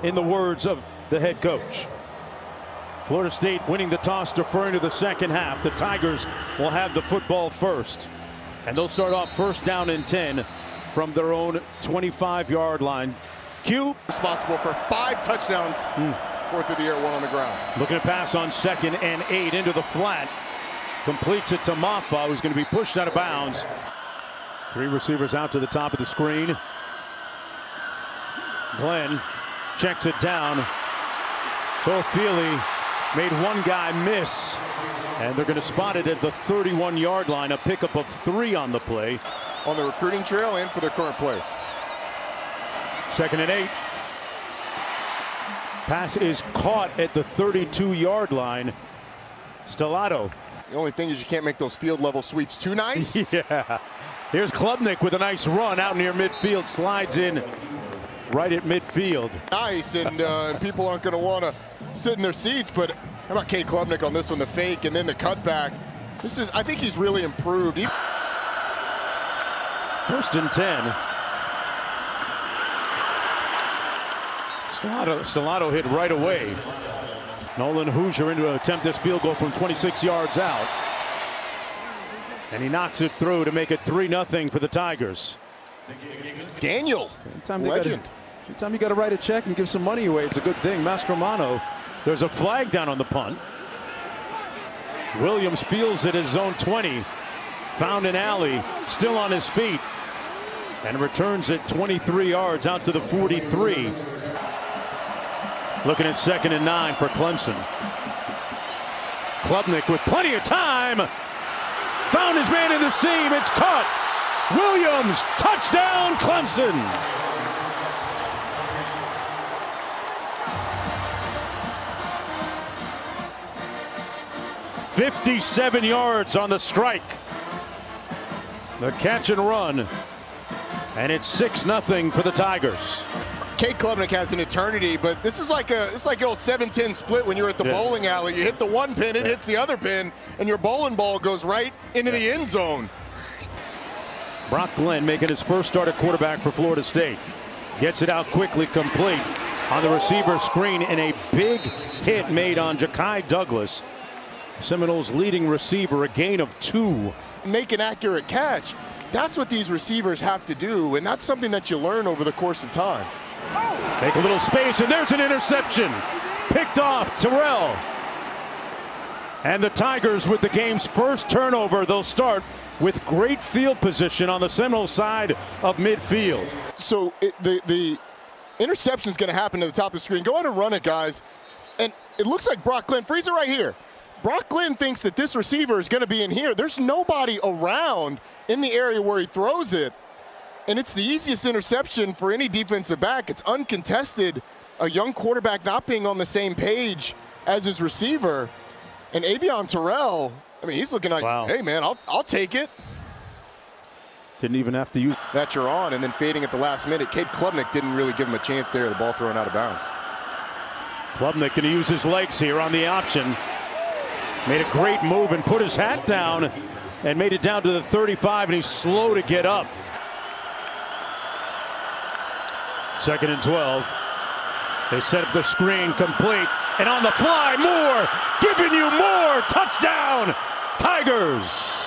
in the words of the head coach. Florida State winning the toss, deferring to the second half. The Tigers will have the football first, and they'll start off first down and 10 from their own 25-yard line. Q responsible for 5 touchdowns. 4th of the year, 1 on the ground. Looking to pass on 2nd and 8 into the flat. Completes it to Maffa, who's going to be pushed out of bounds. 3 receivers out to the top of the screen. Glenn checks it down. Toafili made one guy miss, and they're going to spot it at the 31-yard line. A pickup of 3 on the play. On the recruiting trail and for their current players. 2nd and 8. Pass is caught at the 32-yard line. Stellato. The only thing is you can't make those field level sweeps too nice. Yeah. Here's Klubnik with a nice run out near midfield. Slides in right at midfield. Nice, and people aren't going to want to sit in their seats, but how about Cade Klubnik on this one, the fake and then the cutback. I think he's really improved. 1st and 10. Stellato hit right away. Nolan Hoosier into an attempt this field goal from 26 yards out. And he knocks it through to make it 3-0 for the Tigers. Daniel, legend. Anytime you got to write a check and give some money away, it's a good thing. Maschermano, there's a flag down on the punt. Williams fields it at his own 20. Found an alley, still on his feet. And returns it 23 yards out to the 43. Looking at 2nd and 9 for Clemson. Klubnik with plenty of time. Found his man in the seam. It's caught. Williams, touchdown Clemson. "57 yards on the strike." The catch and run. And it's 6-0 for the Tigers. Cade Klubnik has an eternity, but this is like the old 7-10 split when you're at the bowling alley. You hit the one pin, it hits the other pin, and your bowling ball goes right into the end zone. Brock Glenn making his first start at quarterback for Florida State. Gets it out quickly, complete on the receiver screen, and a big hit made on Ja'Kai Douglas. Seminoles leading receiver, a gain of 2. Make an accurate catch. That's what these receivers have to do, and that's something that you learn over the course of time. Take a little space, and there's an interception. Picked off Terrell. And the Tigers with the game's first turnover. They'll start with great field position on the Seminole side of midfield. So the interception is going to happen to the top of the screen. Go ahead and run it, guys. And it looks like Brock Glenn, freeze it right here. Brock Glenn thinks that this receiver is going to be in here. There's nobody around in the area where he throws it. And it's the easiest interception for any defensive back. It's uncontested. A young quarterback not being on the same page as his receiver. And Avion Terrell, I mean, he's looking like, hey, man, I'll take it. Didn't even have to use that you're on, and then fading at the last minute. Cade Klubnik didn't really give him a chance there. The ball thrown out of bounds. Klubnik going to use his legs here on the option. Made a great move and put his hat down and made it down to the 35, and he's slow to get up. 2nd and 12. They set up the screen, complete, and on the fly, Moore, giving you more. Touchdown, Tigers.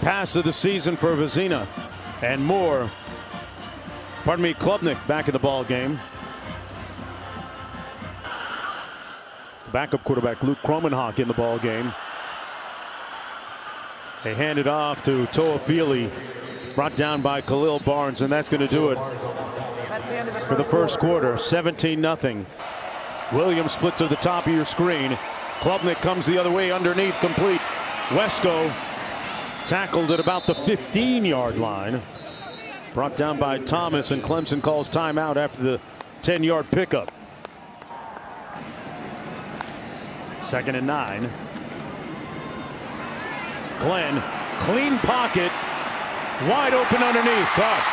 Pass of the season for Vizina, and Moore, Klubnik back in the ball game. Backup quarterback Luke Kromenhoek in the ball game. They hand it off to Toafili, brought down by Khalil Barnes, and that's going to do it for the first quarter. 17-0. Williams split to the top of your screen. Klubnik comes the other way underneath, complete. Wesco tackled at about the 15-yard line. Brought down by Thomas, and Clemson calls timeout after the 10-yard pickup. 2nd and 9. Glenn, clean pocket, wide open underneath. Caught.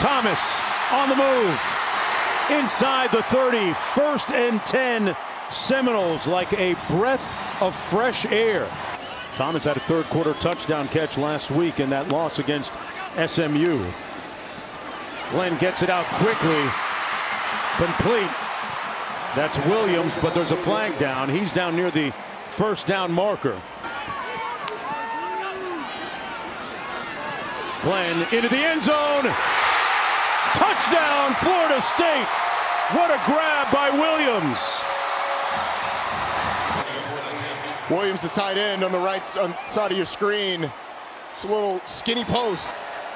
Thomas on the move. Inside the 30. 1st and 10. Seminoles like a breath of fresh air. Thomas had a third quarter touchdown catch last week in that loss against SMU. Glenn gets it out quickly. Complete. That's Williams, but there's a flag down. He's down near the first down marker. Glenn into the end zone. Touchdown, Florida State. What a grab by Williams. Williams, the tight end on the right side of your screen. It's a little skinny post.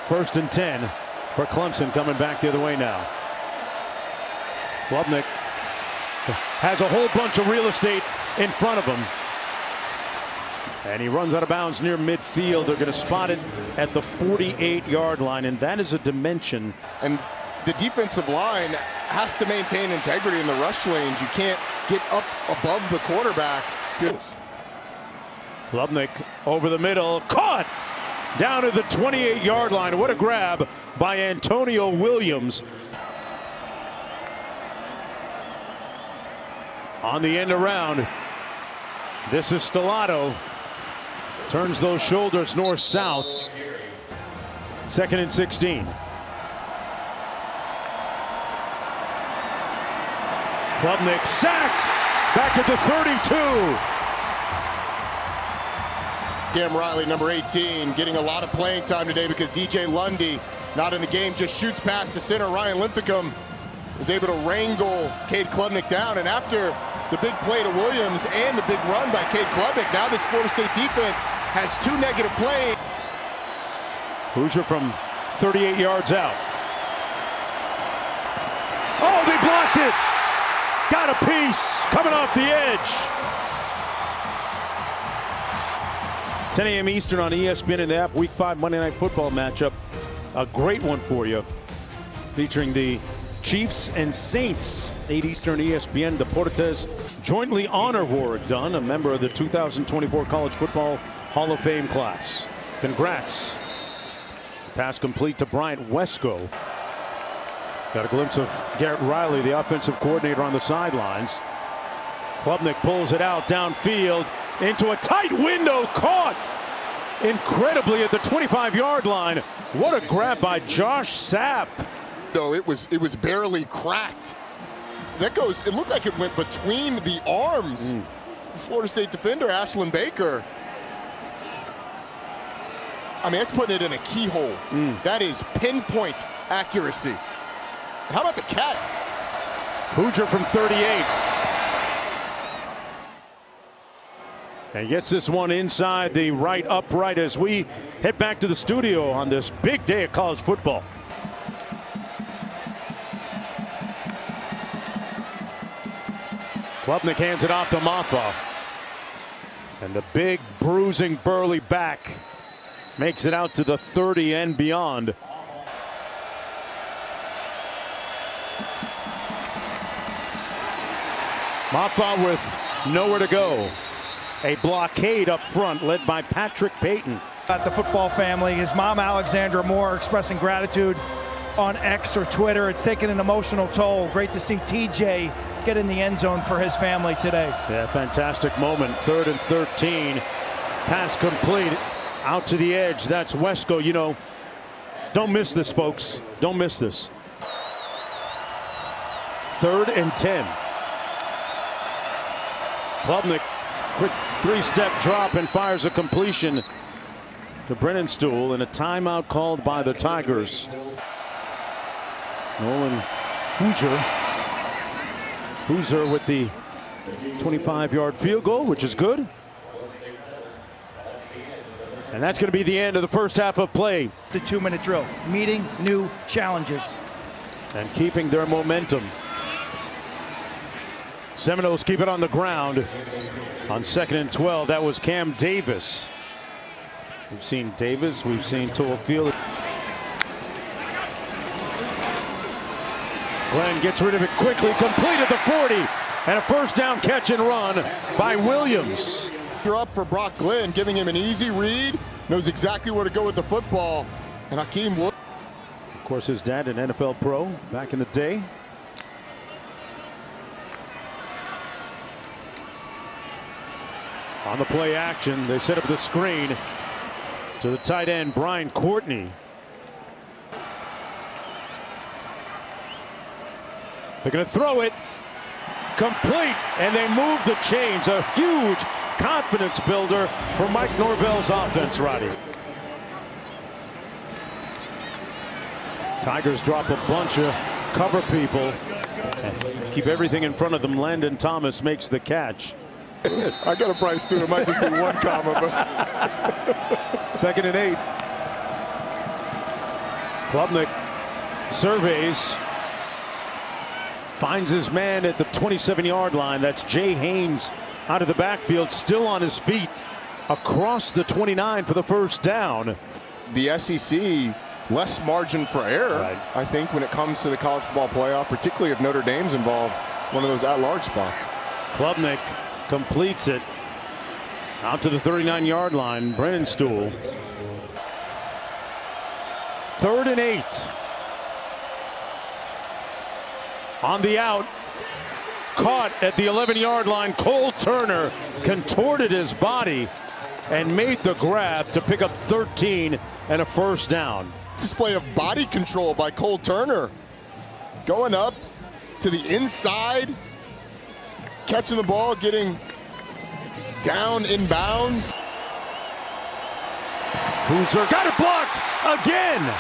1st and 10 for Clemson, coming back the other way now. Klubnik has a whole bunch of real estate in front of him. And he runs out of bounds near midfield. They're going to spot it at the 48-yard line, and that is a dimension. And the defensive line has to maintain integrity in the rush lanes. You can't get up above the quarterback. Klubnik over the middle, caught down to the 28-yard line. What a grab by Antonio Williams. On the end around, this is Stellato. Turns those shoulders north-south. 2nd and 16. Klubnik sacked. Back at the 32. Cam Riley, number 18, getting a lot of playing time today because DJ Lundy, not in the game, just shoots past the center. Ryan Linthicum is able to wrangle Cade Klubnik down. And after the big play to Williams and the big run by Cade Klubnik, now this Florida State defense has 2 negative plays. Hoosier from 38 yards out. Oh, they blocked it. Got a piece coming off the edge. 10 a.m. Eastern on ESPN in the app. Week 5 Monday Night Football matchup. A great one for you. Featuring the Chiefs and Saints. 8 Eastern ESPN. Deportes jointly honor Warwick Dunn, a member of the 2024 College Football Hall of Fame class. Congrats. Pass complete to Bryant Wesco. Got a glimpse of Garrett Riley, the offensive coordinator, on the sidelines. Klubnik pulls it out downfield into a tight window, caught incredibly at the 25-yard line. What a grab by Josh Sapp. No, it was barely cracked. That goes, it looked like it went between the arms. Florida State defender Ashlyn Baker. I mean, that's putting it in a keyhole. That is pinpoint accuracy. And how about the cat? Hoosier from 38. And gets this one inside the right upright as we head back to the studio on this big day of college football. Klubnik hands it off to Maffa. And the big, bruising, burly back makes it out to the 30 and beyond. Maffa with nowhere to go. A blockade up front led by Patrick Payton. The football family, his mom Alexandra Moore expressing gratitude on X or Twitter. It's taken an emotional toll. Great to see TJ get in the end zone for his family today. Yeah, fantastic moment. 3rd and 13. Pass complete out to the edge. That's Wesco. You know, don't miss this, folks. Don't miss this. 3rd and 10. Klubnik, quick 3-step drop and fires a completion to Brennan Stool, and a timeout called by the Tigers. Nolan Hoosier with the 25-yard field goal, which is good. And that's going to be the end of the first half of play. The 2-minute drill, meeting new challenges. And keeping their momentum. Seminoles keep it on the ground on 2nd and 12. That was Cam Davis. We've seen Davis. We've seen Toafield. Glenn gets rid of it quickly. Completed the 40. And a first down catch and run by Williams. You're up for Brock Glenn, giving him an easy read. Knows exactly where to go with the football. And Hakeem Wood. Of course, his dad, an NFL pro back in the day. On the play action, they set up the screen to the tight end, Brian Courtney. They're going to throw it. Complete. And they move the chains. A huge confidence builder for Mike Norvell's offense, Roddy. Tigers drop a bunch of cover people and keep everything in front of them. Landon Thomas makes the catch. I got a price too. It might just be one comma, but 2nd and 8. Klubnik surveys, finds his man at the 27-yard line. That's Jay Haynes out of the backfield, still on his feet, across the 29 for the first down. The SEC, less margin for error, right, I think, when it comes to the college football playoff, particularly if Notre Dame's involved, one of those at-large spots. Klubnik completes it out to the 39-yard line. Brennan Stool. 3rd and 8. On the out, caught at the 11-yard line. Cole Turner contorted his body and made the grab to pick up 13 and a first down. Display of body control by Cole Turner, going up to the inside, catching the ball, getting down in bounds. Hoosier got it blocked again.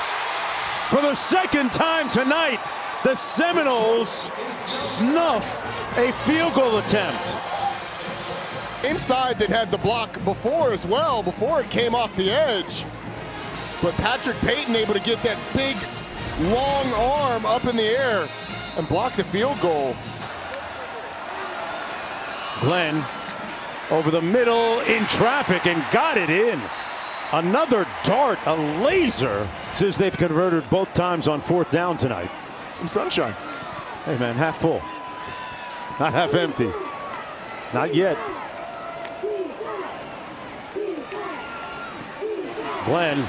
For the second time tonight, the Seminoles snuff a field goal attempt. Same side that had the block before as well, before it came off the edge. But Patrick Payton able to get that big, long arm up in the air and block the field goal. Glenn over the middle in traffic and got it in. Another dart, a laser, says they've converted both times on 4th down tonight. Some sunshine. Hey man, half full, not half empty. Not yet. Glenn,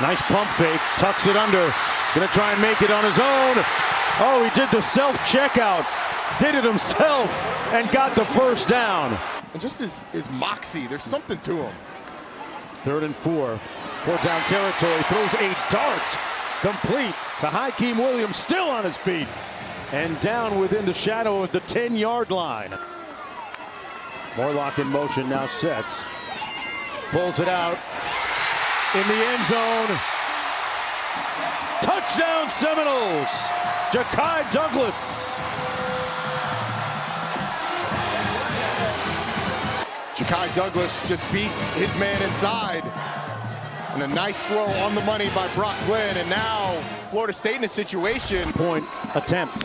nice pump fake, tucks it under, gonna try and make it on his own. Oh, he did the self-checkout, did it himself, and got the first down. And just his moxie, there's something to him. 3rd and 4, 4th down territory, throws a dart, complete to Hakeem Williams, still on his feet, and down within the shadow of the 10-yard line. Morlock in motion, now sets. Pulls it out in the end zone. Touchdown Seminoles. Ja'Kai Douglas. Ja'Kai Douglas just beats his man inside. And a nice throw on the money by Brock Glenn. And now Florida State in a situation. Point attempt.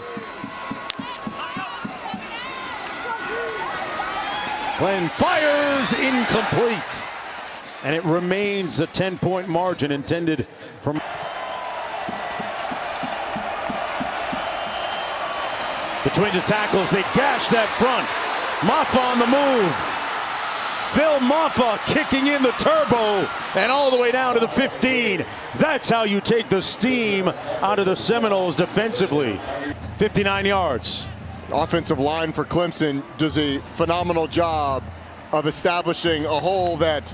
Glenn fires, incomplete. And it remains a 10-point margin intended from. Between the tackles, they gash that front. Maffa on the move. Phil Maffa kicking in the turbo and all the way down to the 15. That's how you take the steam out of the Seminoles defensively. 59 yards. Offensive line for Clemson does a phenomenal job of establishing a hole that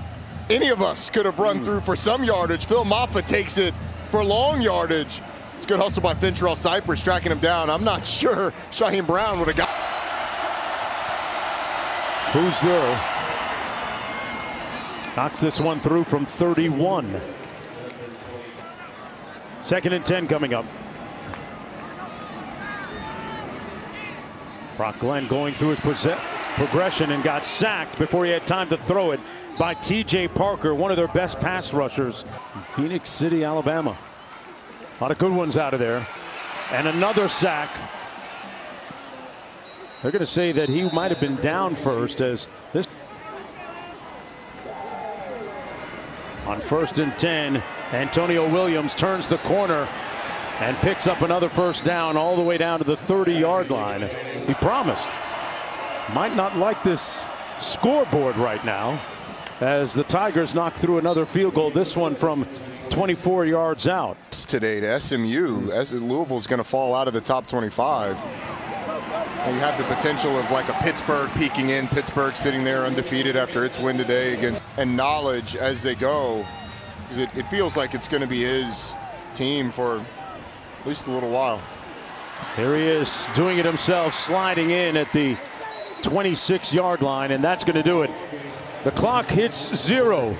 any of us could have run through for some yardage. Phil Maffa takes it for long yardage. It's good hustle by Fintrell Cypress tracking him down. I'm not sure Shaheem Brown would have got. Hoosier knocks this one through from 31. 2nd and 10 coming up. Brock Glenn going through his progression and got sacked before he had time to throw it by T.J. Parker, one of their best pass rushers in Phoenix City, Alabama. A lot of good ones out of there. And another sack. They're going to say that he might have been down first, as this. On 1st and 10, Antonio Williams turns the corner and picks up another first down all the way down to the 30-yard line. He promised. Might not like this scoreboard right now, as the Tigers knock through another field goal, this one from 24 yards out. Today to SMU, as Louisville's going to fall out of the top 25. And you have the potential of like a Pittsburgh peeking in, Pittsburgh sitting there undefeated after its win today against, and knowledge as they go, because it feels like it's going to be his team for at least a little while. Here he is doing it himself, sliding in at the 26-yard line, and that's going to do it. The clock hits 0.